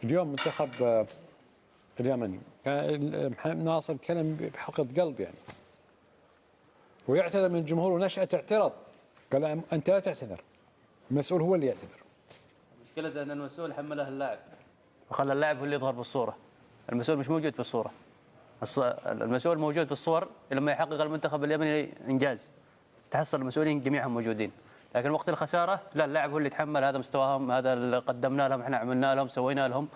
اليوم منتخب اليمني كان محمد ناصر كلم بحقد قلب يعني، ويعتذر من الجمهور ونشأة اعترض، قال أنت لا تعتذر، المسؤول هو اللي يعتذر. المشكلة أن المسؤول حمله اللاعب وخلى اللاعب هو اللي يظهر بالصورة. المسؤول مش موجود بالصورة، المسؤول موجود في الصور لما يحقق المنتخب اليمني إنجاز تحصل المسؤولين جميعهم موجودين، لكن وقت الخسارة لا، اللاعب هو اللي يتحمل هذا مستواهم، هذا اللي قدمنا لهم، احنا عملنا لهم، سوينا لهم.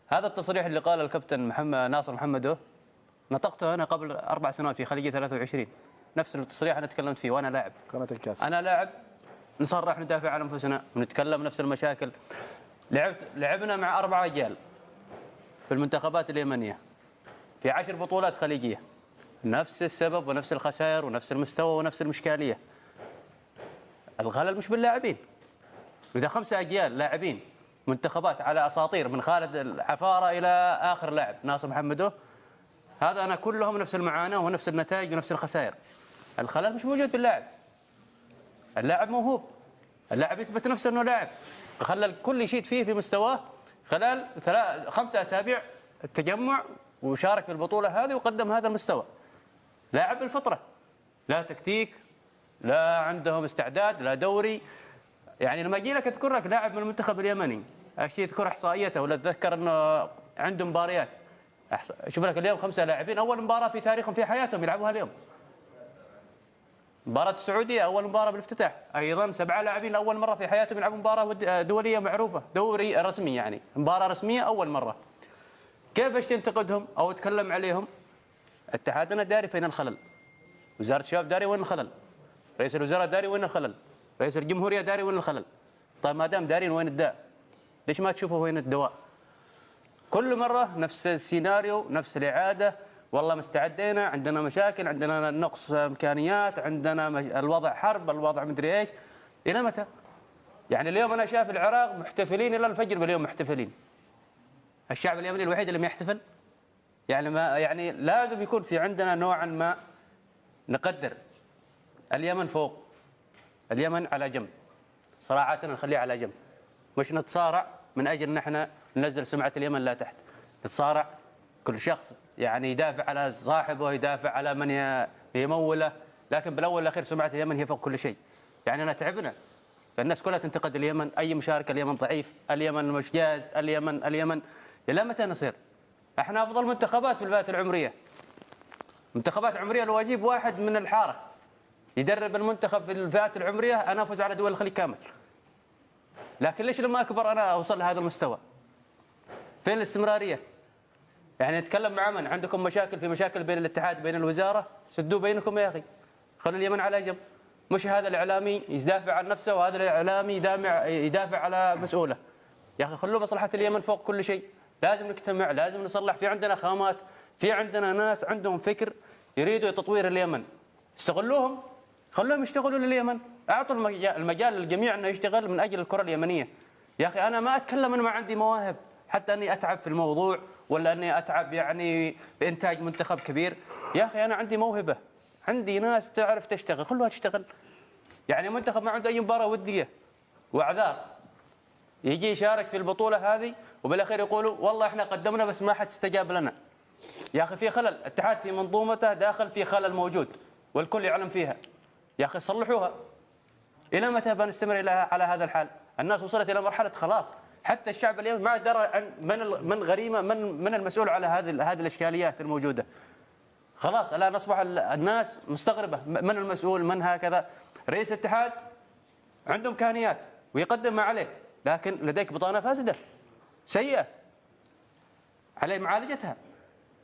هذا التصريح اللي قاله الكابتن محمد ناصر محمده نطقته أنا قبل 4 سنوات في خليجية 23، نفس التصريح أنا تكلمت فيه وأنا لاعب قناة الكاس. أنا لاعب نصرح ندافع عن أنفسنا ونتكلم نفس المشاكل. لعبنا مع 4 رجال في المنتخبات اليمنية في 10 بطولات خليجية، نفس السبب ونفس الخسائر ونفس المستوى ونفس المشكالية. الخلل مش باللاعبين، إذا 5 أجيال لاعبين منتخبات على أساطير من خالد العفارة إلى آخر لاعب ناصر محمده، هذا أنا كلهم نفس المعاناة ونفس النتائج ونفس الخسائر. الخلل مش موجود باللاعب، اللاعب موهوب، اللاعب يثبت نفسه أنه لاعب، خلى الكل يشيد فيه في مستواه خلال 5 أسابيع التجمع وشارك في البطولة هذه وقدم هذا المستوى. لاعب بالفطرة، لا تكتيك، لا عندهم استعداد، لا دوري. يعني لما اجي لك اذكر لك لاعب من المنتخب اليمني اشي اذكر احصائيته ولا اتذكر انه عنده مباريات، شوف لك اليوم 5 لاعبين اول مباراه في تاريخهم في حياتهم يلعبوها اليوم. مباراه السعوديه اول مباراه بالافتتاح، ايضا 7 لاعبين اول مره في حياتهم يلعبوا مباراه دوليه معروفه، دوري رسمي يعني مباراه رسميه اول مره. كيف ايش تنتقدهم او تتكلم عليهم؟ اتحادنا داري فين الخلل، وزاره الشباب داري وين الخلل، رئيس الوزراء داري وين الخلل، رئيس الجمهورية داري وين الخلل. طيب ما دام دارين وين الداء، ليش ما تشوفوا وين الدواء؟ كل مرة نفس السيناريو، نفس الإعادة، والله مستعدين، عندنا مشاكل، عندنا نقص إمكانيات، عندنا الوضع حرب، الوضع مدري إيش. إلى متى؟ يعني اليوم أنا شايف العراق محتفلين إلى الفجر باليوم محتفلين. الشعب اليمني الوحيد اللي ما يحتفل؟ يعني ما يعني لازم يكون في عندنا نوعا ما نقدر اليمن فوق، اليمن على جنب، صراعاتنا نخليها على جنب، مش نتصارع من اجل ان احنا ننزل سمعه اليمن لا تحت. نتصارع كل شخص يعني يدافع على صاحبه، يدافع على من يموله، لكن بالاول والاخير سمعه اليمن هي فوق كل شيء. يعني انا تعبنا، الناس كلها تنتقد اليمن، اي مشاركه اليمن ضعيف، اليمن مش جاهز، اليمن الى متى نصير؟ احنا افضل منتخبات في الفئات العمريه، منتخبات عمريه لو اجيب واحد من الحاره يدرب المنتخب في الفئات العمريه انا افوز على دول الخليج كامل. لكن ليش لما اكبر انا اوصل لهذا المستوى؟ فين الاستمراريه؟ يعني نتكلم مع من عندكم مشاكل، في مشاكل بين الاتحاد بين الوزاره، سدوا بينكم يا اخي، خلوا اليمن على جنب. مش هذا الاعلامي يدافع عن نفسه وهذا الاعلامي يدافع على مسؤوله. يا اخي خلوا مصلحه اليمن فوق كل شيء. لازم نجتمع، لازم نصلح، في عندنا خامات، في عندنا ناس عندهم فكر يريدوا تطوير اليمن، استغلوهم، خلوهم يشتغلوا لليمن، اعطوا المجال للجميع انه يشتغل من اجل الكره اليمنيه. يا اخي انا ما اتكلم انه ما عندي مواهب حتى اني اتعب في الموضوع ولا اني اتعب يعني بانتاج منتخب كبير. يا اخي انا عندي موهبه، عندي ناس تعرف تشتغل، خلوها تشتغل. يعني منتخب ما عنده اي مباراه وديه واعذار يجي يشارك في البطوله هذه وبالاخير يقولوا والله احنا قدمنا بس ما حد استجاب لنا. يا اخي في خلل، الاتحاد في منظومته داخل في خلل موجود والكل يعلم فيها. يا اخي صلحوها. الى متى بنستمر على هذا الحال؟ الناس وصلت الى مرحله خلاص، حتى الشعب اليوم ما درى عن من غريمه من المسؤول على هذه الاشكاليات الموجوده. خلاص الان اصبح الناس مستغربه من المسؤول، من هكذا. رئيس الاتحاد عنده امكانيات ويقدم ما عليه، لكن لديك بطانه فاسده سيئه عليه معالجتها.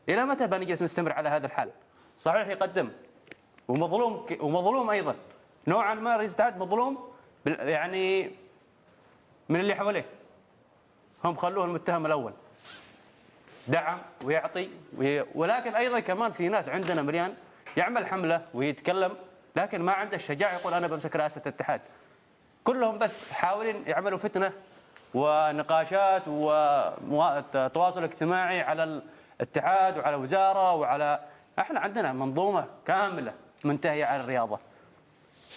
الى متى بنجلس نستمر على هذا الحال؟ صحيح يقدم ومظلوم ايضا نوعا ما، رئيس الاتحاد مظلوم يعني من اللي حواليه، هم خلوه المتهم الاول، دعم ويعطي ولكن ايضا كمان في ناس عندنا مليان يعمل حمله ويتكلم لكن ما عنده الشجاعه يقول انا بمسك رئاسه الاتحاد. كلهم بس حاولين يعملوا فتنه ونقاشات وتواصل اجتماعي على الاتحاد وعلى وزاره وعلى، احنا عندنا منظومه كامله منتهيه على الرياضه.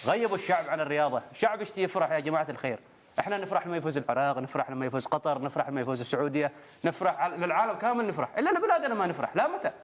غيبوا الشعب عن الرياضه، الشعب يشتي يفرح يا جماعه الخير، احنا نفرح لما يفوز العراق، نفرح لما يفوز قطر، نفرح لما يفوز السعوديه، نفرح للعالم كامل نفرح، الا لبلادنا ما نفرح، لا متى؟